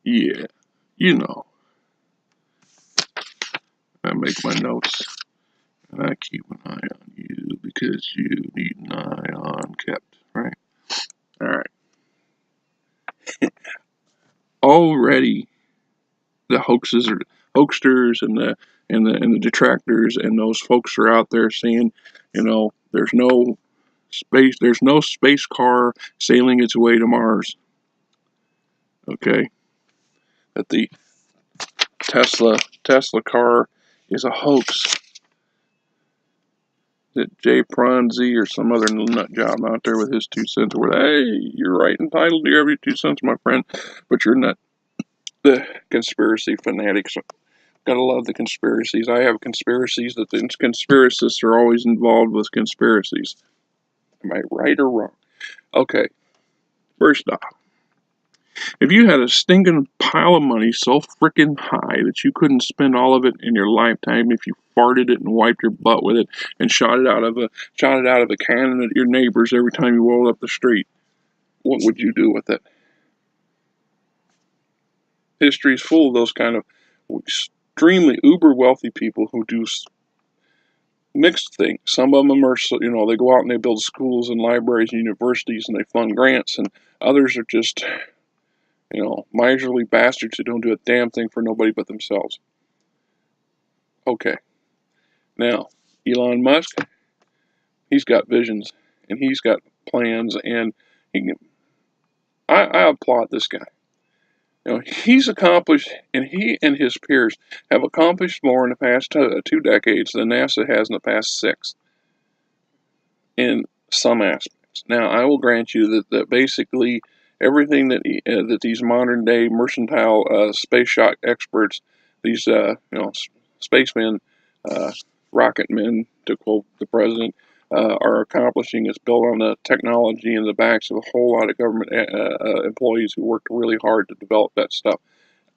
Yeah, you know, I make my notes and I keep an eye on you because you need an eye on kept, right? All right. Already, the hoaxers and the detractors and those folks are out there saying, there's no space car sailing its way to Mars. Okay, that the Tesla car is a hoax. That Jay Pronzi or some other nut job out there with his 2 cents, where hey, you're right entitled to every 2 cents, my friend, but you're not the conspiracy fanatics. Gotta love the conspiracies. I have conspiracies that the conspiracists are always involved with conspiracies. Am I right or wrong? Okay, first off, if you had a stinking pile of money so freaking high that you couldn't spend all of it in your lifetime if you farted it and wiped your butt with it and shot it out of a cannon at your neighbors every time you rolled up the street, what would you do with it? History is full of those kind of extremely uber wealthy people who do mixed things. Some of them are, they go out and they build schools and libraries and universities and they fund grants, and others are just, miserly bastards who don't do a damn thing for nobody but themselves. Okay. Now, Elon Musk, he's got visions and he's got plans, and I applaud this guy. He's accomplished, and he and his peers have accomplished more in the past 2 decades than NASA has in the past 6 in some aspects. Now, I will grant you that basically everything that these modern day mercantile space shot experts, these spacemen, rocket men, to quote the president, are accomplishing is built on the technology and the backs of a whole lot of government employees who worked really hard to develop that stuff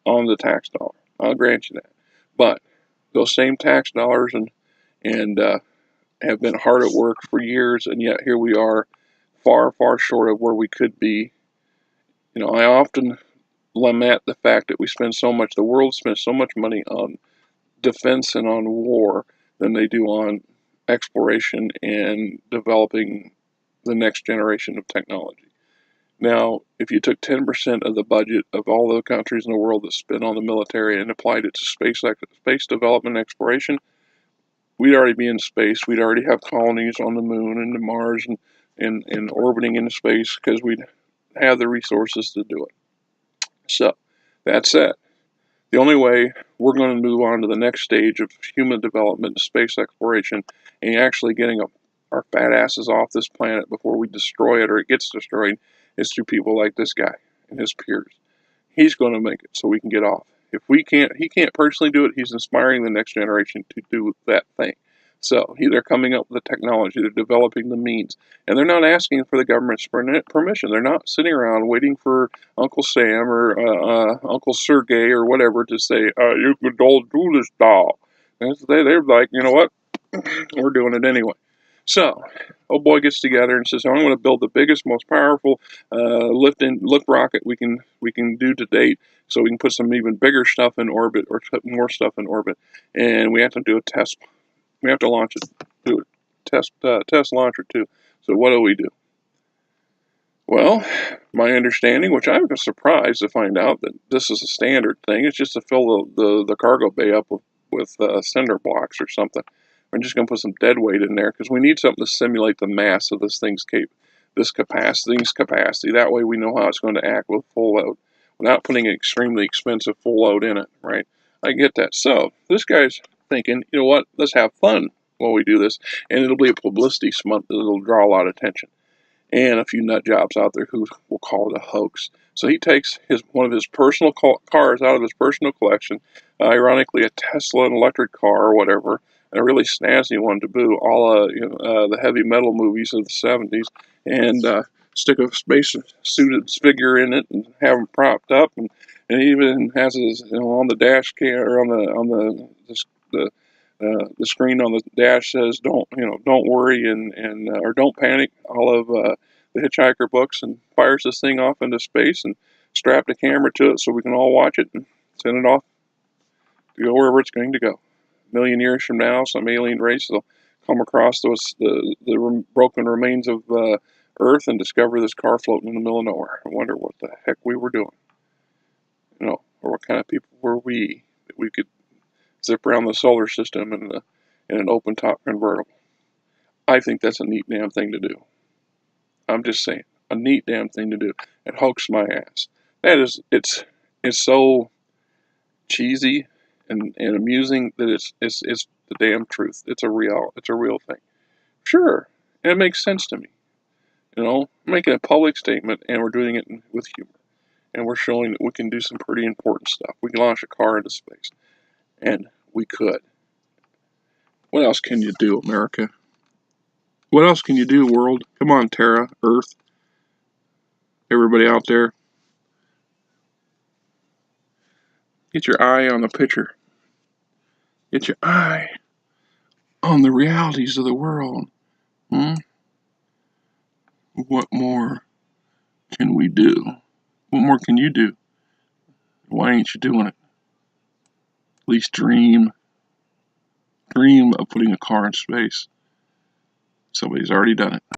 on the tax dollar. I'll grant you that. But those same tax dollars and have been hard at work for years, and yet here we are, far, far short of where we could be. I often lament the fact that the world spends so much money on defense and on war than they do on exploration and developing the next generation of technology. Now, if you took 10% of the budget of all the countries in the world that spend on the military and applied it to space development and exploration, we'd already be in space. We'd already have colonies on the moon and Mars and orbiting into space because we'd have the resources to do it. So, that said, the only way we're going to move on to the next stage of human development, space exploration, and actually getting our fat asses off this planet before we destroy it or it gets destroyed is through people like this guy and his peers. He's going to make it so we can get off. If he can't personally do it, he's inspiring the next generation to do that thing. So they're coming up with the technology, they're developing the means, and they're not asking for the government's permission. They're not sitting around waiting for Uncle Sam or Uncle Sergey or whatever to say, you could all do this now. They're like, you know what? We're doing it anyway. So, old boy gets together and says, "I'm going to build the biggest, most powerful lift rocket we can do to date, so we can put some even bigger stuff in orbit or put more stuff in orbit, and we have to do a test. We have to launch it, do a test launcher too. So what do? Well, my understanding, which I was surprised to find out that this is a standard thing, it's just to fill the cargo bay up with cinder blocks or something. I'm just going to put some dead weight in there because we need something to simulate the mass of this capacity. That way we know how it's going to act with full load without putting an extremely expensive full load in it, right? I get that. So this guy's thinking, you know what, let's have fun while we do this, and it'll be a publicity stunt that'll draw a lot of attention. And a few nut jobs out there who will call it a hoax. So he takes one of his personal cars out of his personal collection, ironically a Tesla, an electric car or whatever, and a really snazzy one to boot, all the heavy metal movies of the 70s, and stick a space suited figure in it and have him propped up, and he even has his on the dash cam or the screen on the dash says don't worry and or don't panic, all of the hitchhiker books, and fires this thing off into space and strapped a camera to it so we can all watch it and send it off to go wherever it's going to go. A million years from now, some alien race will come across the broken remains of Earth and discover this car floating in the middle of nowhere. I wonder what the heck we were doing, or what kind of people were we that we could zip around the solar system in an open top convertible. I think that's a neat damn thing to do. I'm just saying, a neat damn thing to do. And hoax my ass. It's so cheesy and amusing that it's the damn truth. It's a real thing. Sure, and it makes sense to me. I'm making a public statement, and we're doing it with humor, and we're showing that we can do some pretty important stuff. We can launch a car into space, and we could. What else can you do, America? What else can you do, world? Come on, Terra, Earth, everybody out there. Get your eye on the picture. Get your eye on the realities of the world. What more can we do? What more can you do? Why ain't you doing it? At least dream of putting a car in space. Somebody's already done it.